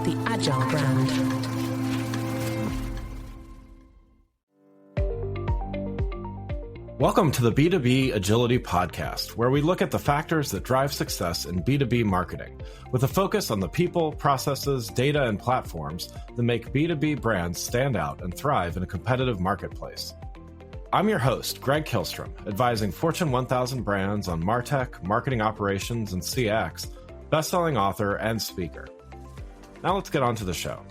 the agile brand. Welcome to the B2B Agility Podcast, where we look at the factors that drive success in B2B marketing, with a focus on the people, processes, data, and platforms that make B2B brands stand out and thrive in a competitive marketplace. I'm your host, Greg Kihlstrom, advising Fortune 1000 brands on MarTech, marketing operations, and CX, best-selling author and speaker. Now let's get on to the show.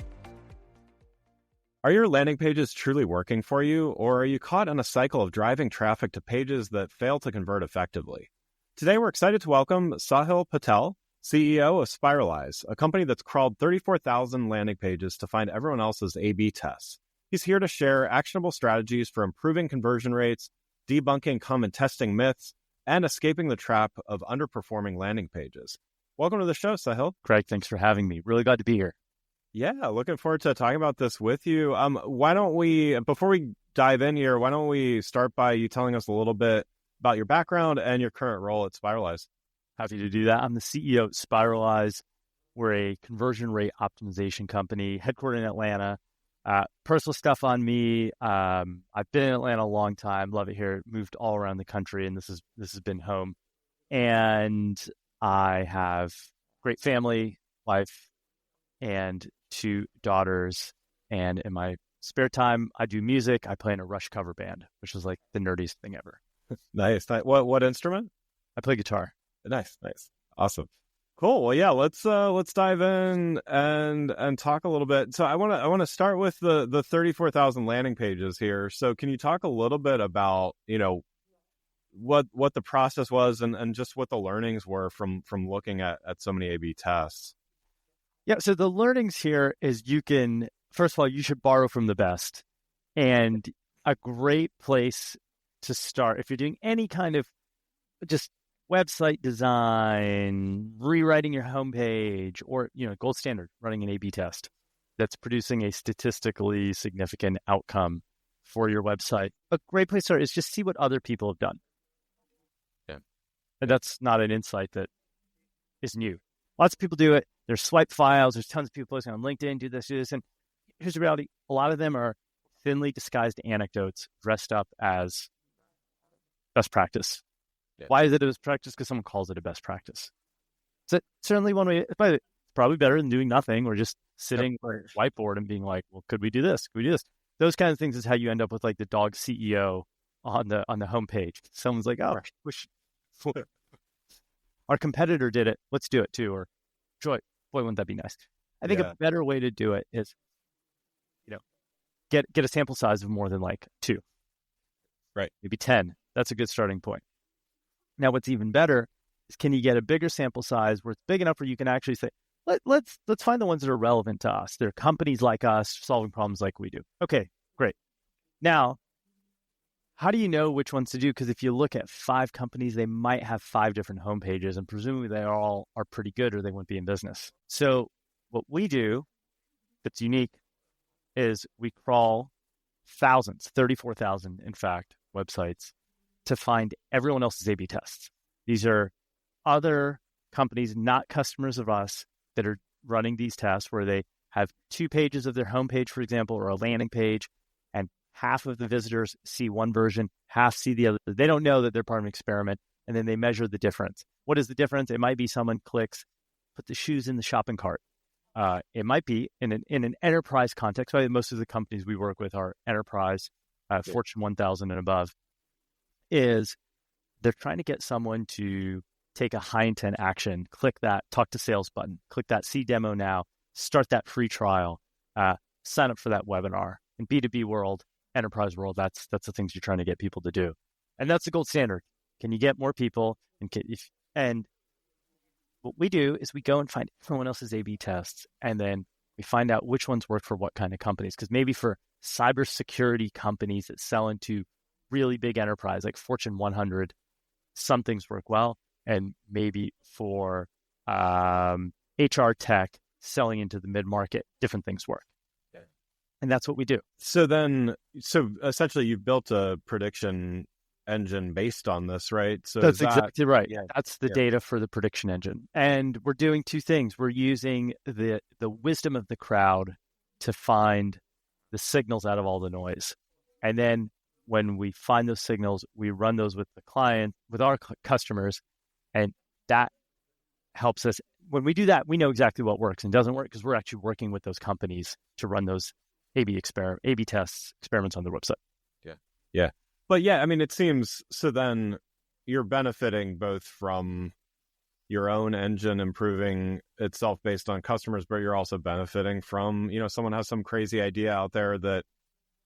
Are your landing pages truly working for you, or are you caught in a cycle of driving traffic to pages that fail to convert effectively? Today, we're excited to welcome Sahil Patel, CEO of Spiralyze, a company that's crawled 34,000 landing pages to find everyone else's A/B tests. He's here to share actionable strategies for improving conversion rates, debunking common testing myths, and escaping the trap of underperforming landing pages. Welcome to the show, Sahil. Craig, thanks for having me. Really glad to be here. Yeah, looking forward to talking about this with you. Why don't we, before we dive in here, why don't we start by you telling us a little bit about your background and your current role at Spiralyze? Happy to do that. I'm the CEO at Spiralyze. We're a conversion rate optimization company headquartered in Atlanta. Personal stuff on me. I've been in Atlanta a long time. Love it here. Moved all around the country, and this has been home. And I have great family, wife, and 2 daughters. And in my spare time, I do music. I play in a Rush cover band, which is like the nerdiest thing ever. Nice. What instrument? I play guitar. Nice. Awesome. Cool. Well, yeah, let's dive in and talk a little bit. So I want to start with the 34,000 landing pages here. So can you talk a little bit about, what the process was and just what the learnings were from looking at so many A/B tests? Yeah, so the learnings here is first of all, you should borrow from the best. And a great place to start, if you're doing any kind of just website design, rewriting your homepage, or, gold standard, running an A/B test that's producing a statistically significant outcome for your website. A great place to start is just see what other people have done. Yeah. And that's not an insight that is new. Lots of people do it. There's swipe files. There's tons of people posting on LinkedIn, do this. And here's the reality. A lot of them are thinly disguised anecdotes dressed up as best practice. Yeah. Why is it a best practice? Because someone calls it a best practice. So certainly one way, but it's probably better than doing nothing or just sitting at a whiteboard and being like, well, could we do this? Could we do this? Those kind of things is how you end up with like the dog CEO on the homepage. Someone's like, oh, wish our competitor did it. Let's do it too. Or boy, wouldn't that be nice? I think a better way to do it is, get a sample size of more than like 2. Right. Maybe 10. That's a good starting point. Now, what's even better is, can you get a bigger sample size where it's big enough where you can actually say, let's find the ones that are relevant to us. They're companies like us solving problems like we do. Okay, great. Now, how do you know which ones to do? Because if you look at 5 companies, they might have 5 different homepages, and presumably they all are pretty good or they wouldn't be in business. So what we do that's unique is we crawl thousands, 34,000, in fact, websites to find everyone else's A/B tests. These are other companies, not customers of us, that are running these tests where they have 2 pages of their homepage, for example, or a landing page, and half of the visitors see one version, half see the other. They don't know that they're part of an experiment, and then they measure the difference. What is the difference? It might be someone clicks, put the shoes in the shopping cart. It might be in an enterprise context. Right? Most of the companies we work with are enterprise, Fortune 1000 and above. Is they're trying to get someone to take a high intent action, click that talk to sales button, click that see demo now, start that free trial, sign up for that webinar. In B2B world, enterprise world, that's the things you're trying to get people to do. And that's the gold standard. Can you get more people? And what we do is we go and find everyone else's A/B tests, and then we find out which ones work for what kind of companies. Because maybe for cybersecurity companies that sell into really big enterprise, like Fortune 100, some things work well. And maybe for HR tech selling into the mid-market, different things work. Okay. And that's what we do. So essentially you've built a prediction engine based on this, right? So that's exactly right. Yeah, That's the data for the prediction engine. And we're doing two things. We're using the wisdom of the crowd to find the signals out of all the noise. And then when we find those signals, we run those with the client, with our customers, and that helps us. When we do that, we know exactly what works and doesn't work because we're actually working with those companies to run those A/B tests, experiments on their website. Yeah. But yeah, I mean, it seems, so then you're benefiting both from your own engine improving itself based on customers, but you're also benefiting from, someone has some crazy idea out there that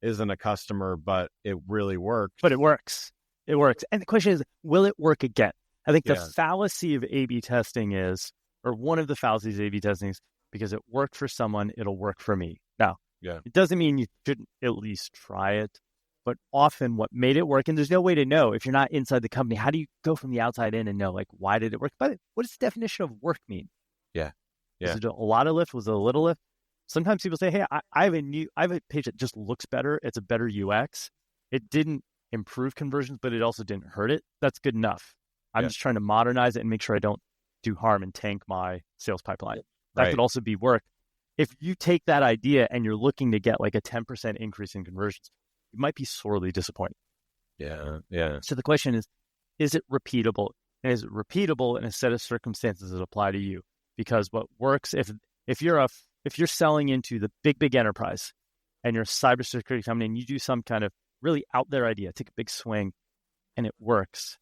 isn't a customer, but it really worked. But it works. It works. And the question is, will it work again? I think the fallacy of A/B testing is, or one of the fallacies of A/B testing is, because it worked for someone, it'll work for me. Now, it doesn't mean you shouldn't at least try it, but often what made it work, and there's no way to know if you're not inside the company, how do you go from the outside in and know, like, why did it work? But what does the definition of work mean? Was it a lot of lift? Was it a little lift? Sometimes people say, hey, I have a page that just looks better. It's a better UX. It didn't improve conversions, but it also didn't hurt it. That's good enough. I'm just trying to modernize it and make sure I don't do harm and tank my sales pipeline. That could also be work. If you take that idea and you're looking to get like a 10% increase in conversions, you might be sorely disappointed. Yeah. So the question is it repeatable? And is it repeatable in a set of circumstances that apply to you? Because what works, if you're selling into the big enterprise and you're a cybersecurity company and you do some kind of really out there idea, take a big swing and it works.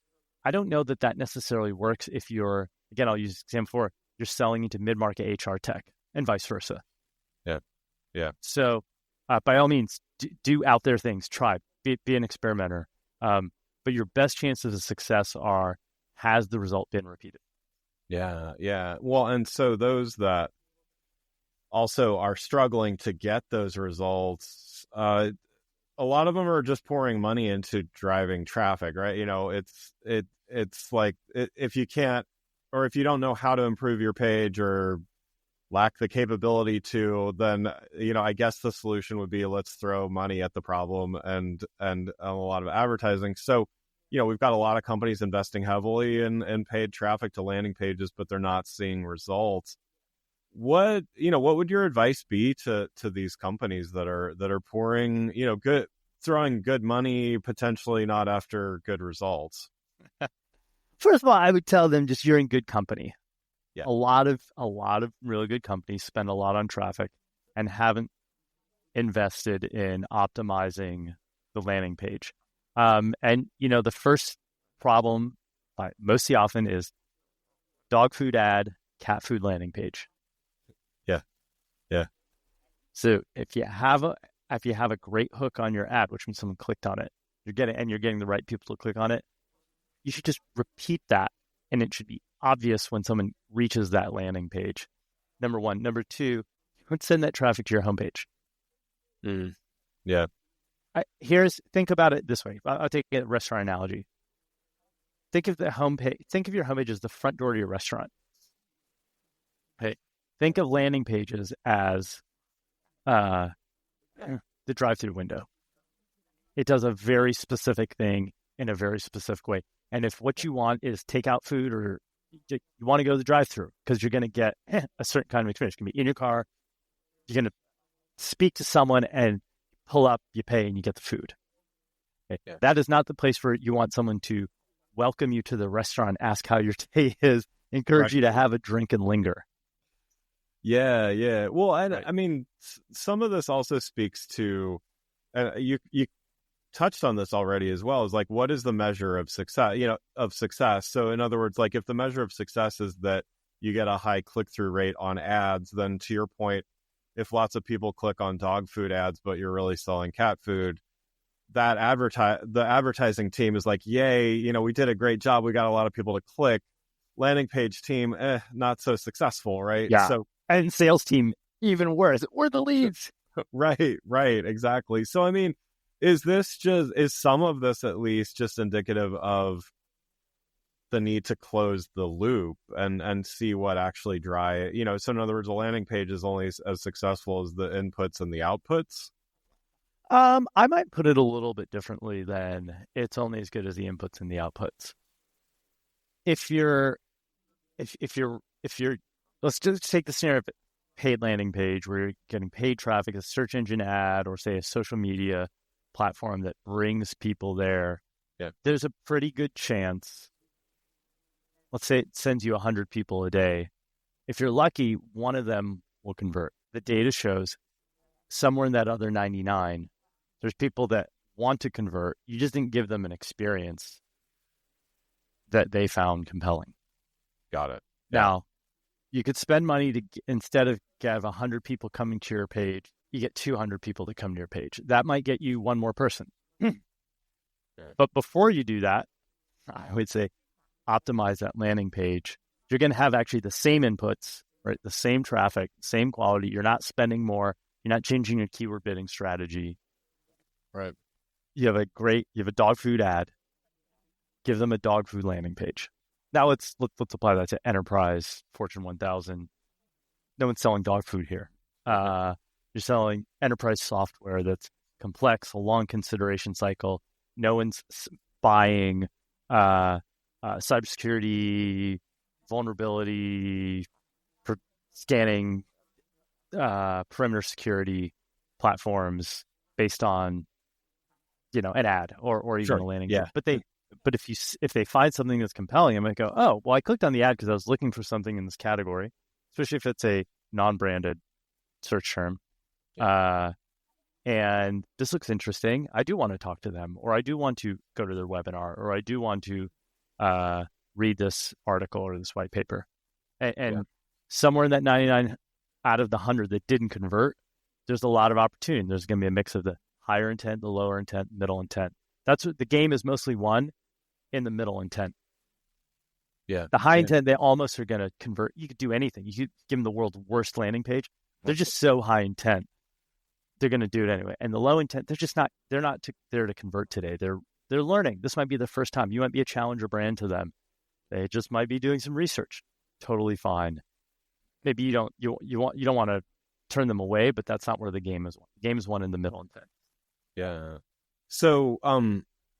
I don't know that necessarily works if you're, again, I'll use example 4, you're selling into mid-market HR tech and vice versa. Yeah. So by all means, do out there things, try, be an experimenter. But your best chances of success are, has the result been repeated? Yeah. Well, and so those that also are struggling to get those results, a lot of them are just pouring money into driving traffic, right? It's like, if you can't, or if you don't know how to improve your page or lack the capability to, then, I guess the solution would be, let's throw money at the problem and a lot of advertising. So, we've got a lot of companies investing heavily in paid traffic to landing pages, but they're not seeing results. What would your advice be to these companies that are pouring, throwing good money, potentially not after good results? First of all, I would tell them just, you're in good company. Yeah. A lot of really good companies spend a lot on traffic and haven't invested in optimizing the landing page. And the first problem most often is dog food ad, cat food landing page. Yeah. So if you have a great hook on your ad, which means someone clicked on it, you're getting the right people to click on it, you should just repeat that, and it should be obvious when someone reaches that landing page. Number one. Number two, don't send that traffic to your homepage. Yeah. Think about it this way. I'll take a restaurant analogy. Think of your homepage as the front door to your restaurant. Okay. Think of landing pages as the drive-through window. It does a very specific thing in a very specific way. And if what you want is takeout food, or you want to go to the drive-through because you're going to get a certain kind of experience. It's going to be in your car. You're going to speak to someone and pull up, you pay, and you get the food. Okay. Yeah. That is not the place where you want someone to welcome you to the restaurant, ask how your day is, encourage you to have a drink and linger. Yeah. Well, I mean, some of this also speaks to, you touched on this already as well, is like, what is the measure of success? So in other words, like, if the measure of success is that you get a high click-through rate on ads, then to your point, if lots of people click on dog food ads, but you're really selling cat food, the advertising team is like, yay, we did a great job. We got a lot of people to click. Landing page team, not so successful, right? Yeah. So, and sales team, even worse. We're the leads. Right, exactly. So, I mean, is some of this at least just indicative of the need to close the loop and see what actually so in other words, a landing page is only as successful as the inputs and the outputs? I might put it a little bit differently than it's only as good as the inputs and the outputs. If you're, if you're, let's just take the scenario of a paid landing page where you're getting paid traffic, a search engine ad, or say a social media platform that brings people there. Yeah. There's a pretty good chance, let's say it sends you 100 people a day. If you're lucky, one of them will convert. The data shows somewhere in that other 99, there's people that want to convert. You just didn't give them an experience that they found compelling. Got it. Yeah. Now, you could spend money to, instead of have 100 people coming to your page, you get 200 people to come to your page. That might get you one more person. But before you do that, I would say optimize that landing page. You're going to have actually the same inputs, right? The same traffic, same quality. You're not spending more. You're not changing your keyword bidding strategy. Right. You have a dog food ad. Give them a dog food landing page. Now let's apply that to enterprise, Fortune 1000. No one's selling dog food here. You're selling enterprise software that's complex, a long consideration cycle. No one's buying cybersecurity, vulnerability, scanning, perimeter security platforms based on, an ad or even a landing page. But if they find something that's compelling, I might go, oh, well, I clicked on the ad because I was looking for something in this category, especially if it's a non-branded search term. Yeah. And this looks interesting. I do want to talk to them, or I do want to go to their webinar, or I do want to read this article or this white paper. And somewhere in that 99 out of the 100 that didn't convert, there's a lot of opportunity. There's going to be a mix of the higher intent, the lower intent, middle intent. That's what the game is mostly won in the middle intent. Yeah. The high intent, they almost are going to convert. You could do anything. You could give them the world's worst landing page. They're just so high intent. They're going to do it anyway. And the low intent, they're not there to convert today. They're learning. This might be the first time. You might be a challenger brand to them. They just might be doing some research. Totally fine. Maybe you don't want to turn them away, but that's not where the game is won. The game is won in the middle intent. Yeah. So,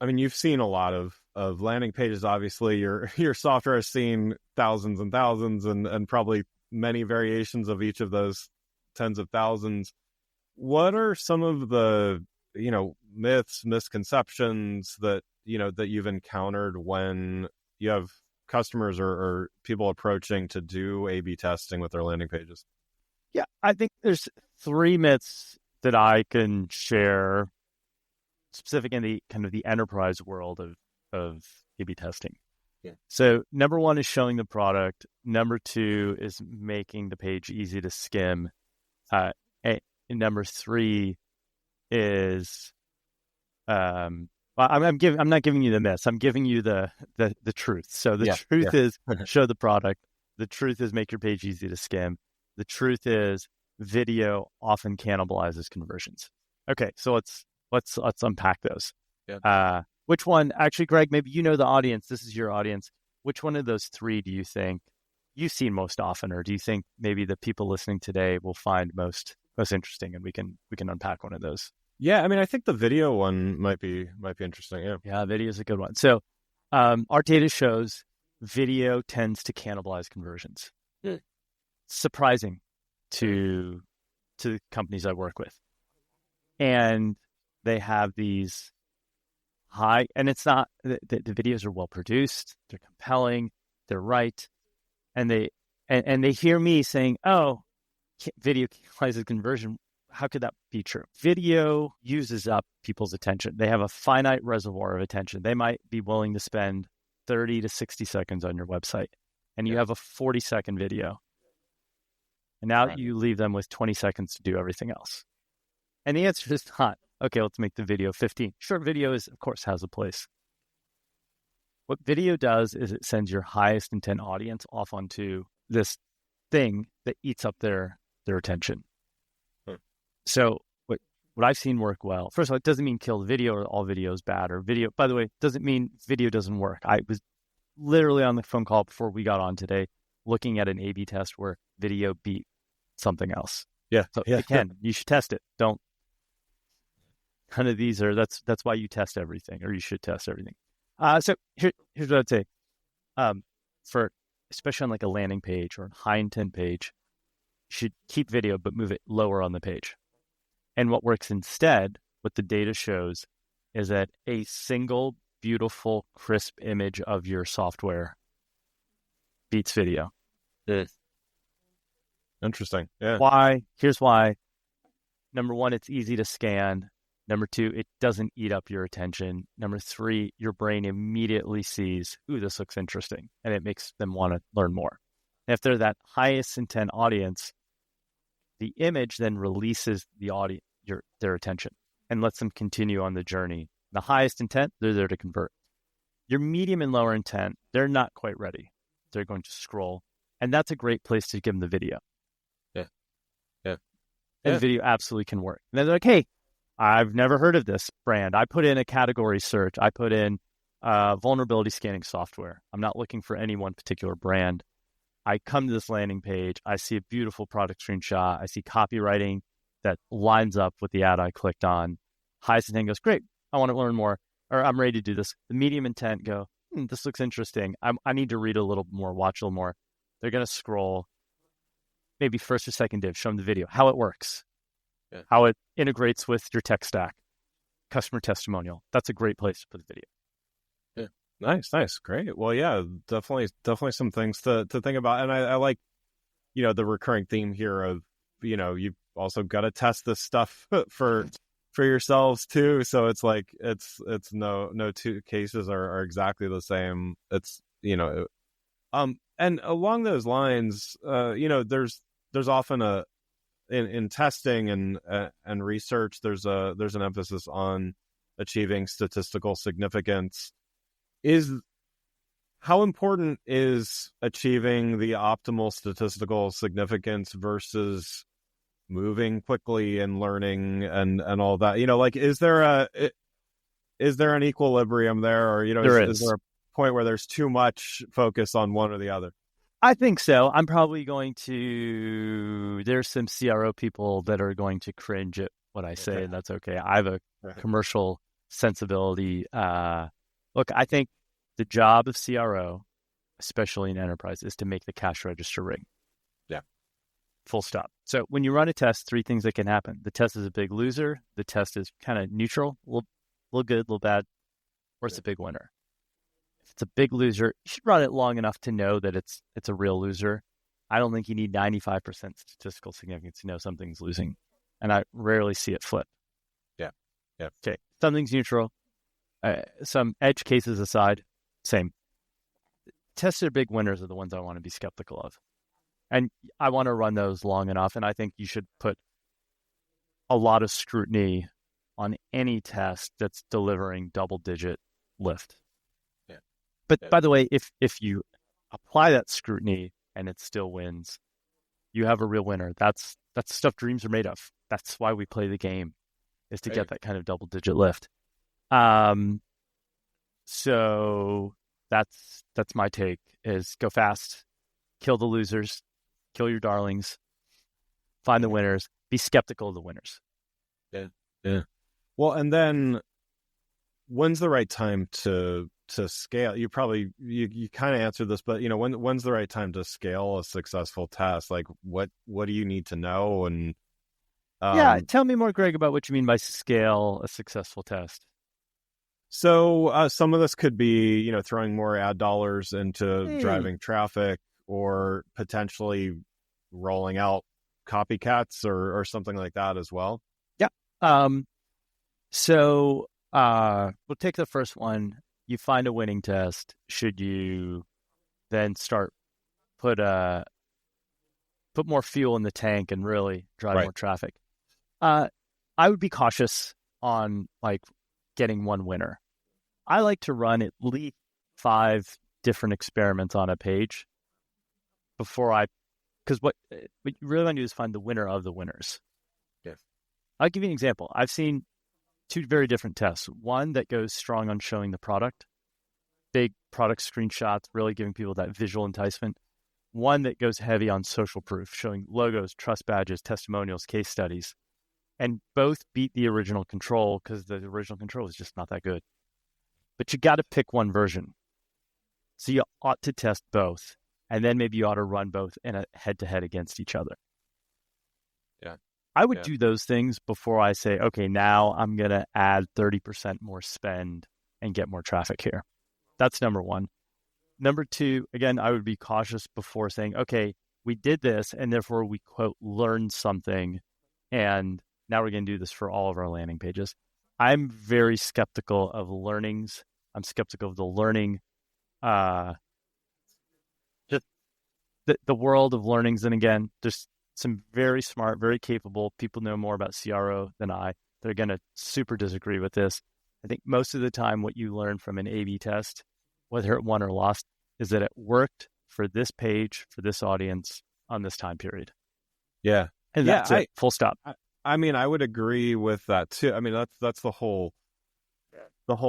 you've seen a lot of landing pages. Obviously, your software has seen thousands and thousands, and probably many variations of each of those tens of thousands. What are some of the myths, misconceptions that you've encountered when you have customers or people approaching to do A/B testing with their landing pages? Yeah, I think there's 3 myths that I can share, specific in the kind of the enterprise world of A/B testing. Yeah. So number 1 is showing the product. Number 2 is making the page easy to skim. And number 3 is I'm not giving you the myths. I'm giving you the truth. So the truth is show the product. The truth is make your page easy to skim. The truth is video often cannibalizes conversions. Okay, so let's unpack those. Yeah. Which one? Actually, Greg, maybe you know the audience. This is your audience. Which one of those 3 do you think you've seen most often, or do you think maybe the people listening today will find most interesting, and we can unpack one of those? Yeah, I think the video one might be interesting. Yeah, video is a good one. So our data shows video tends to cannibalize conversions. Surprising to companies I work with. And they have these high, and it's not, the videos are well produced, they're compelling, they're right. And they hear me saying, oh, video cannibalizes conversion. How could that be true? Video uses up people's attention. They have a finite reservoir of attention. They might be willing to spend 30 to 60 seconds on your website, and you have a 40-second video. And now you leave them with 20 seconds to do everything else. And the answer is not, okay, let's make the video 15. Short video of course, has a place. What video does is it sends your highest intent audience off onto this thing that eats up their attention. So what I've seen work well, first of all, it doesn't mean kill the video or all video is bad, or video, by the way, doesn't mean video doesn't work. I was literally on the phone call before we got on today looking at an A/B test where video beat something else. Yeah. So again, you should test it. Don't None of these are, that's why you test everything, or you should test everything. So here's what I'd say. For, especially on like a landing page or a high intent page, you should keep video, but move it lower on the page. And what works instead, what the data shows, is that a single beautiful, crisp image of your software beats video. Interesting. Yeah. Why? Here's why. Number one, it's easy to scan. Number two, it doesn't eat up your attention. Number three, your brain immediately sees, ooh, this looks interesting, and it makes them want to learn more. And if they're that highest intent audience, the image then releases the audience, their attention, and lets them continue on the journey. The highest intent, they're there to convert. Your medium and lower intent, they're not quite ready. They're going to scroll, and that's a great place to give them the video. Yeah. And the video absolutely can work. And then they're like, hey, I've never heard of this brand. I put in a category search. I put in vulnerability scanning software. I'm not looking for any one particular brand. I come to this landing page. I see a beautiful product screenshot. I see copywriting that lines up with the ad I clicked on. Highest intent goes, great, I want to learn more, or I'm ready to do this. The medium intent go, this looks interesting. I need to read a little more, watch a little more. They're going to scroll, maybe first or second div, show them the video, how it works, how it integrates with your tech stack, customer testimonial. That's a great place to put the video. Nice. Great. Well, yeah, definitely some things to think about. And I like, the recurring theme here of, you've also got to test this stuff for yourselves too. So it's like, it's no two cases are exactly the same. It's, and along those lines, there's often in testing and research, there's an emphasis on achieving statistical significance. How important is achieving the optimal statistical significance versus moving quickly and learning and all that? Is there an equilibrium there, or is there a point where there's too much focus on one or the other? I think so. I'm probably there's some CRO people that are going to cringe at what I say, and that's okay. I have a commercial sensibility. Look, I think the job of CRO, especially in enterprise, is to make the cash register ring. Yeah. Full stop. So when you run a test, three things that can happen. The test is a big loser. The test is kind of neutral, a little good, a little bad, or it's a big winner. If it's a big loser, you should run it long enough to know that it's a real loser. I don't think you need 95% statistical significance to know something's losing. And I rarely see it flip. Yeah. Okay. Something's neutral. Some edge cases aside, same. Tested big winners are the ones I want to be skeptical of. And I want to run those long enough. And I think you should put a lot of scrutiny on any test that's delivering double-digit lift. Yeah. But by the way, if you apply that scrutiny and it still wins, you have a real winner. That's stuff dreams are made of. That's why we play the game, is to get that kind of double-digit lift. So that's my take, is go fast, kill the losers, kill your darlings, find the winners, be skeptical of the winners. Yeah. Well, and then when's the right time to scale? You probably, you kind of answered this, but when's the right time to scale a successful test? Like what do you need to know? And tell me more, Greg, about what you mean by scale a successful test. So some of this could be, throwing more ad dollars into driving traffic, or potentially rolling out copycats or something like that as well. Yeah. So we'll take the first one. You find a winning test. Should you then start put more fuel in the tank and really drive more traffic? I would be cautious on getting one winner. I like to run at least 5 different experiments on a page because what you really want to do is find the winner of the winners. Yes. I'll give you an example. I've seen 2 very different tests. One that goes strong on showing the product, big product screenshots, really giving people that visual enticement. One that goes heavy on social proof, showing logos, trust badges, testimonials, case studies. and both beat the original control because the original control is just not that good. But you got to pick one version. So you ought to test both, and then maybe you ought to run both in a head-to-head against each other. Yeah. I would do those things before I say, okay, now I'm going to add 30% more spend and get more traffic here. That's number one. Number two, again, I would be cautious before saying, okay, we did this, and therefore we, quote, learned something, and now we're going to do this for all of our landing pages. I'm very skeptical of learnings. I'm skeptical of the learning, just the world of learnings. And again, there's some very smart, very capable people know more about CRO than I. They're going to super disagree with this. I think most of the time what you learn from an A/B test, whether it won or lost, is that it worked for this page, for this audience, on this time period. Yeah. And that's it, full stop. I mean, I would agree with that too. I mean, that's the whole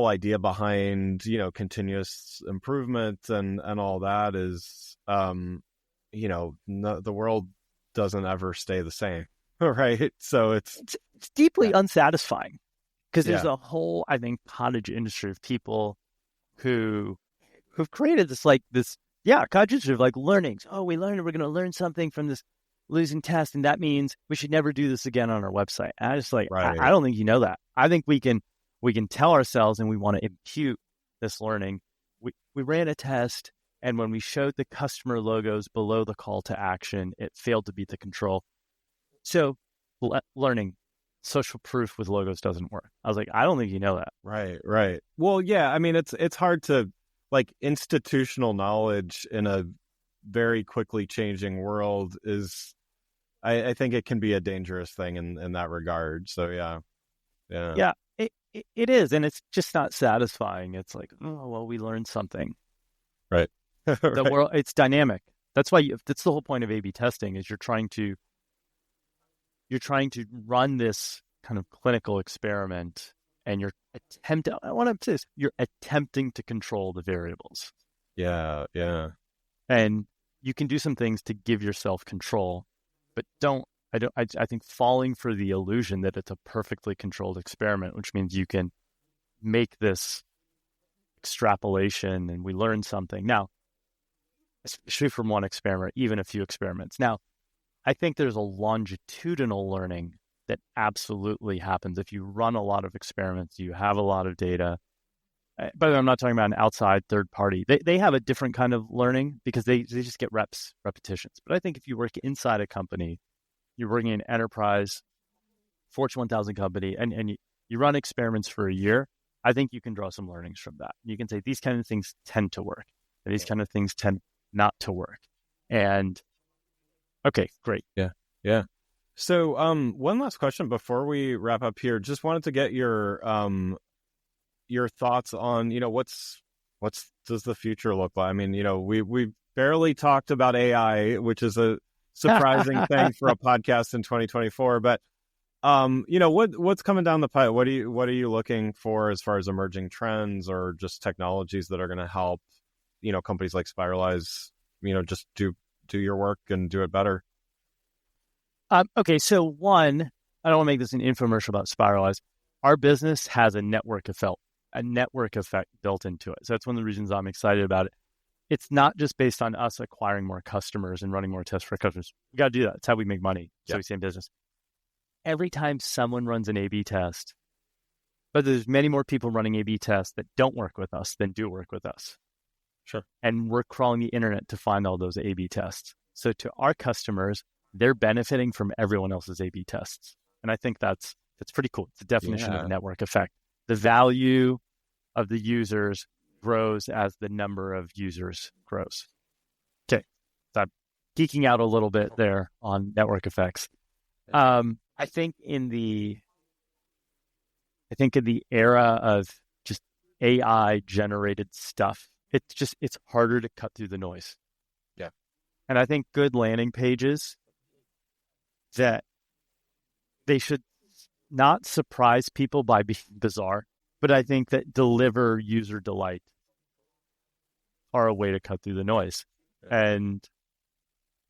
idea behind, continuous improvement and all that is, the world doesn't ever stay the same, right? So it's deeply unsatisfying because there's a whole, I think, cottage industry of people who've created this cottage industry of learnings. Oh, we're going to learn something from this losing test, and that means we should never do this again on our website. And I just right. I don't think you know that. I think we can tell ourselves, and we want to impute this learning. We ran a test, and when we showed the customer logos below the call to action, it failed to beat the control. So learning social proof with logos doesn't work. I was like, I don't think you know that. Right. Well, yeah, I mean, it's hard to institutional knowledge in a very quickly changing world is, I think it can be a dangerous thing in that regard. So yeah. It is, and it's just not satisfying. It's like, oh well, we learned something. Right. The world, it's dynamic. That's why that's the whole point of A/B testing is you're trying to run this kind of clinical experiment, and you're attempting to control the variables. Yeah. And you can do some things to give yourself control, but I think falling for the illusion that it's a perfectly controlled experiment, which means you can make this extrapolation and we learn something. Now, especially from one experiment, even a few experiments. Now, I think there's a longitudinal learning that absolutely happens. If you run a lot of experiments, you have a lot of data. But I'm not talking about an outside third party. They have a different kind of learning because they just get repetitions. But I think if you work inside a company, you're working in an enterprise, Fortune 1000 company, and you run experiments for a year, I think you can draw some learnings from that. You can say these kind of things tend to work, and these kind of things tend not to work. And okay, great. Yeah. So one last question before we wrap up here. Just wanted to get your thoughts on, what's does the future look like? I mean, we barely talked about AI, which is a surprising thing for a podcast in 2024, but what's coming down the pipe? What are you looking for as far as emerging trends or just technologies that are going to help, companies like Spiralyze, just do your work and do it better? Okay, so one, I don't want to make this an infomercial about Spiralyze. Our business has a network effect built into it. So that's one of the reasons I'm excited about it. It's not just based on us acquiring more customers and running more tests for customers. We got to do that. That's how we make money. So we stay in business. Every time someone runs an A/B test, but there's many more people running A/B tests that don't work with us than do work with us. Sure. And we're crawling the internet to find all those A/B tests. So to our customers, they're benefiting from everyone else's A/B tests. And I think that's pretty cool. It's a definition of a network effect. The value of the users grows as the number of users grows. Okay. So I'm geeking out a little bit there on network effects. I think in the era of just AI generated stuff, it's harder to cut through the noise. Yeah. And I think good landing pages that they should not surprise people by being bizarre, but I think that deliver user delight are a way to cut through the noise. Yeah. And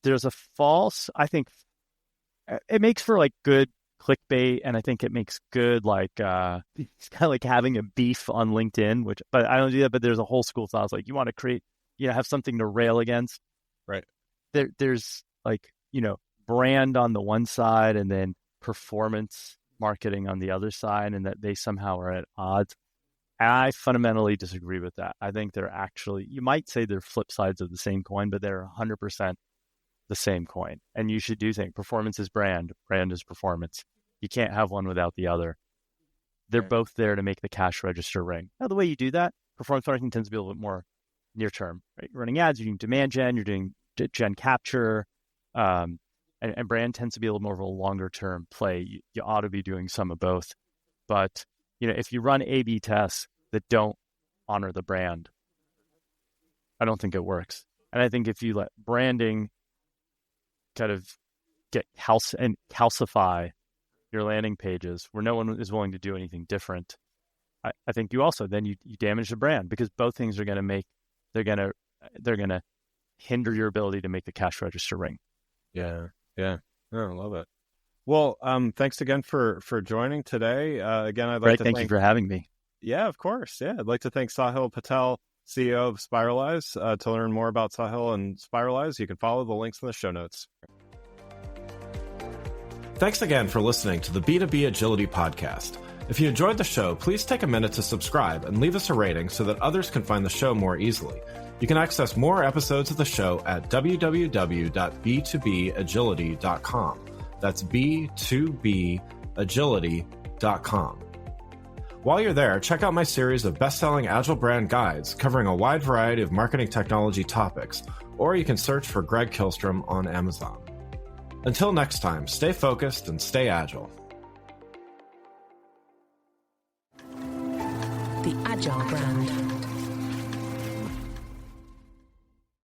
there's a false, I think it makes for good clickbait, and I think it makes good, like, it's kind of like having a beef on LinkedIn, but I don't do that, but there's a whole school of thoughts, like, you want to create, have something to rail against. Right. There's like, brand on the one side and then performance marketing on the other side, and that they somehow are at odds. I fundamentally disagree with that. I think they're actually, you might say they're flip sides of the same coin, but they're 100% the same coin. And you should do think performance is brand, brand is performance. You can't have one without the other. They're both there to make the cash register ring. Now, the way you do that, performance marketing tends to be a little bit more near term, right? You're running ads, you're doing demand gen, you're doing gen capture, and brand tends to be a little more of a longer term play. You ought to be doing some of both. But if you run A/B tests that don't honor the brand, I don't think it works. And I think if you let branding kind of get calcify your landing pages where no one is willing to do anything different, I think you also then you damage the brand, because both things are going to they're going to hinder your ability to make the cash register ring. Yeah. I love it. Well, thanks again for joining today. Again, I'd like to thank you for having me. Yeah, of course. Yeah, I'd like to thank Sahil Patel, CEO of Spiralyze. To learn more about Sahil and Spiralyze, you can follow the links in the show notes. Thanks again for listening to the B2B Agility Podcast. If you enjoyed the show, please take a minute to subscribe and leave us a rating so that others can find the show more easily. You can access more episodes of the show at www.b2bagility.com. That's b2bagility.com. While you're there, check out my series of best-selling Agile brand guides covering a wide variety of marketing technology topics, or you can search for Greg Kihlstrom on Amazon. Until next time, stay focused and stay agile. The Agile brand.